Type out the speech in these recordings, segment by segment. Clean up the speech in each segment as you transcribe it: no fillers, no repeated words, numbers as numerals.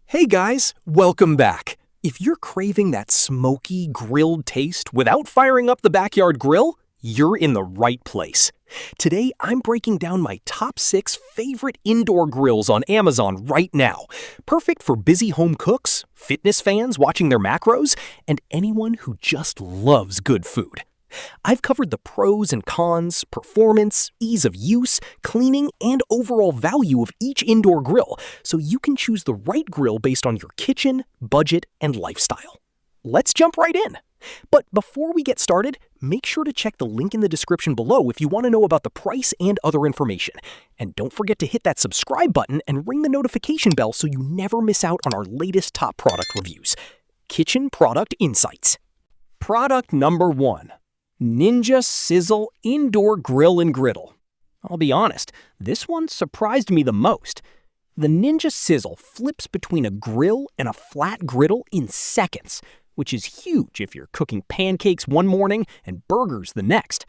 Hey guys, welcome back. If you're craving that smoky, grilled taste without firing up the backyard grill, you're in the right place. Today, I'm breaking down my top 6 favorite indoor grills on Amazon right now. Perfect for busy home cooks, fitness fans watching their macros, and anyone who just loves good food. I've covered the pros and cons, performance, ease of use, cleaning, and overall value of each indoor grill, so you can choose the right grill based on your kitchen, budget, and lifestyle. Let's jump right in. But before we get started, make sure to check the link in the description below if you want to know about the price and other information. And don't forget to hit that subscribe button and ring the notification bell so you never miss out on our latest top product reviews. Kitchen Product Insights. Product number 1. Ninja Sizzle Indoor Grill and Griddle. I'll be honest, this one surprised me the most. The Ninja Sizzle flips between a grill and a flat griddle in seconds, which is huge if you're cooking pancakes one morning and burgers the next.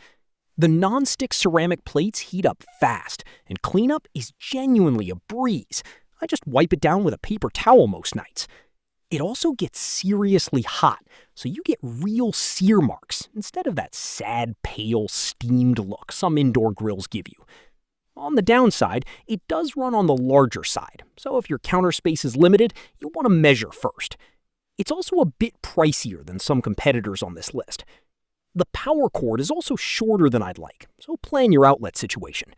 The nonstick ceramic plates heat up fast, and cleanup is genuinely a breeze. I just wipe it down with a paper towel most nights. It also gets seriously hot, so you get real sear marks instead of that sad, pale, steamed look some indoor grills give you. On the downside, it does run on the larger side, so if your counter space is limited, you'll want to measure first. It's also a bit pricier than some competitors on this list. The power cord is also shorter than I'd like, so plan your outlet situation.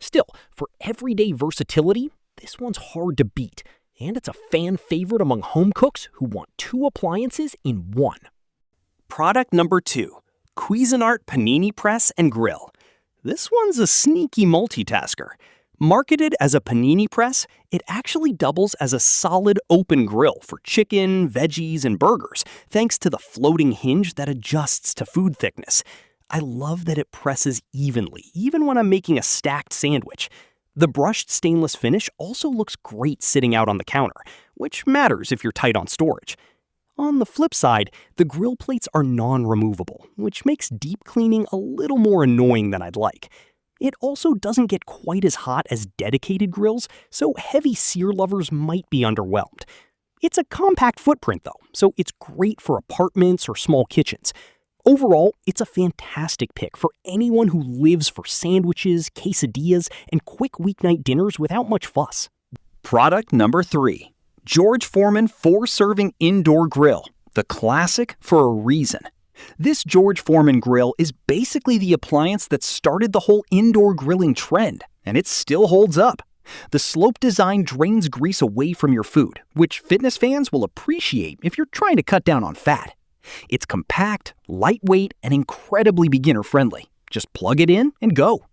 Still, for everyday versatility, this one's hard to beat. And it's a fan favorite among home cooks who want 2 appliances in one. Product number 2. Cuisinart Panini Press and Grill. This one's a sneaky multitasker. Marketed as a panini press, it actually doubles as a solid open grill for chicken, veggies, and burgers, thanks to the floating hinge that adjusts to food thickness. I love that it presses evenly, even when I'm making a stacked sandwich. The brushed stainless finish also looks great sitting out on the counter, which matters if you're tight on storage. On the flip side, the grill plates are non-removable, which makes deep cleaning a little more annoying than I'd like. It also doesn't get quite as hot as dedicated grills, so heavy sear lovers might be underwhelmed. It's a compact footprint though, so it's great for apartments or small kitchens. Overall, it's a fantastic pick for anyone who lives for sandwiches, quesadillas, and quick weeknight dinners without much fuss. Product number 3. George Foreman 4-serving indoor grill. The classic for a reason. This George Foreman grill is basically the appliance that started the whole indoor grilling trend, and it still holds up. The slope design drains grease away from your food, which fitness fans will appreciate if you're trying to cut down on fat. It's compact, lightweight, and incredibly beginner-friendly. Just plug it in and go.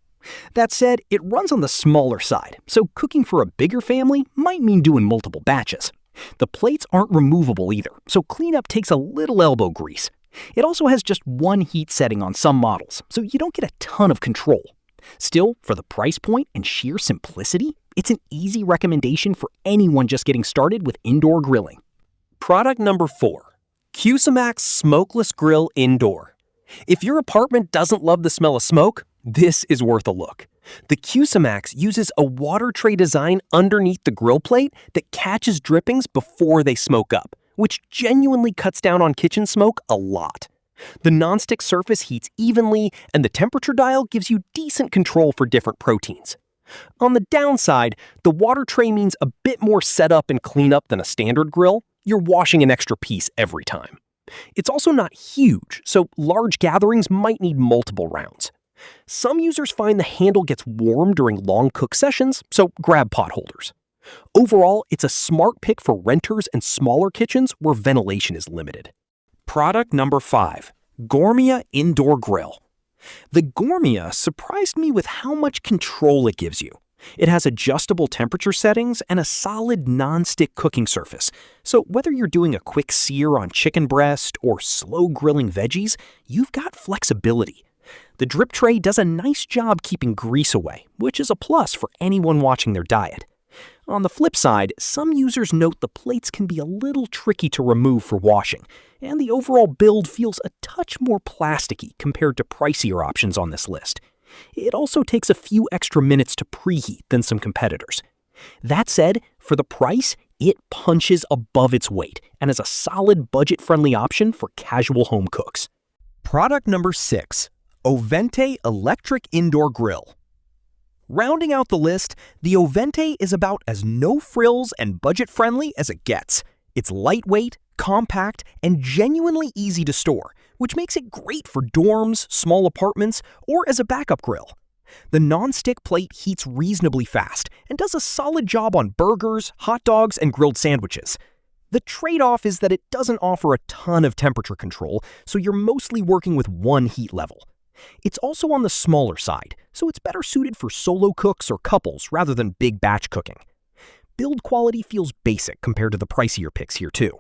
That said, it runs on the smaller side, so cooking for a bigger family might mean doing multiple batches. The plates aren't removable either, so cleanup takes a little elbow grease. It also has just one heat setting on some models, so you don't get a ton of control. Still, for the price point and sheer simplicity, it's an easy recommendation for anyone just getting started with indoor grilling. Product number 4. Cuisinart Smokeless Grill Indoor. If your apartment doesn't love the smell of smoke, this is worth a look. The Cuisinart uses a water tray design underneath the grill plate that catches drippings before they smoke up, which genuinely cuts down on kitchen smoke a lot. The nonstick surface heats evenly, and the temperature dial gives you decent control for different proteins. On the downside, the water tray means a bit more setup and cleanup than a standard grill. You're washing an extra piece every time. It's also not huge, so large gatherings might need multiple rounds. Some users find the handle gets warm during long cook sessions, so grab pot holders. Overall, it's a smart pick for renters and smaller kitchens where ventilation is limited. Product number 5. Gourmet Indoor Grill. The Gourmet surprised me with how much control it gives you. It has adjustable temperature settings and a solid non-stick cooking surface, so whether you're doing a quick sear on chicken breast or slow grilling veggies, you've got flexibility. The drip tray does a nice job keeping grease away, which is a plus for anyone watching their diet. On the flip side, some users note the plates can be a little tricky to remove for washing, and the overall build feels a touch more plasticky compared to pricier options on this list. It also takes a few extra minutes to preheat than some competitors. That said, for the price, It punches above its weight and is a solid budget-friendly option for casual home cooks. Product number 6, Ovente Electric Indoor Grill. Rounding out the list, the Ovente is about as no-frills and budget-friendly as it gets. It's lightweight, compact, and genuinely easy to store, which makes it great for dorms, small apartments, or as a backup grill. The nonstick plate heats reasonably fast and does a solid job on burgers, hot dogs, and grilled sandwiches. The trade-off is that it doesn't offer a ton of temperature control, so you're mostly working with one heat level. It's also on the smaller side, so it's better suited for solo cooks or couples rather than big batch cooking. Build quality feels basic compared to the pricier picks here too.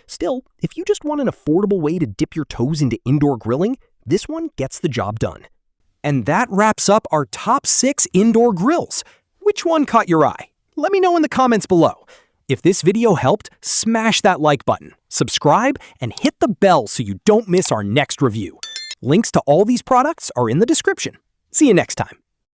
Still, if you just want an affordable way to dip your toes into indoor grilling, this one gets the job done. And that wraps up our top 6 indoor grills. Which one caught your eye? Let me know in the comments below. If this video helped, smash that like button, subscribe, and hit the bell so you don't miss our next review. Links to all these products are in the description. See you next time.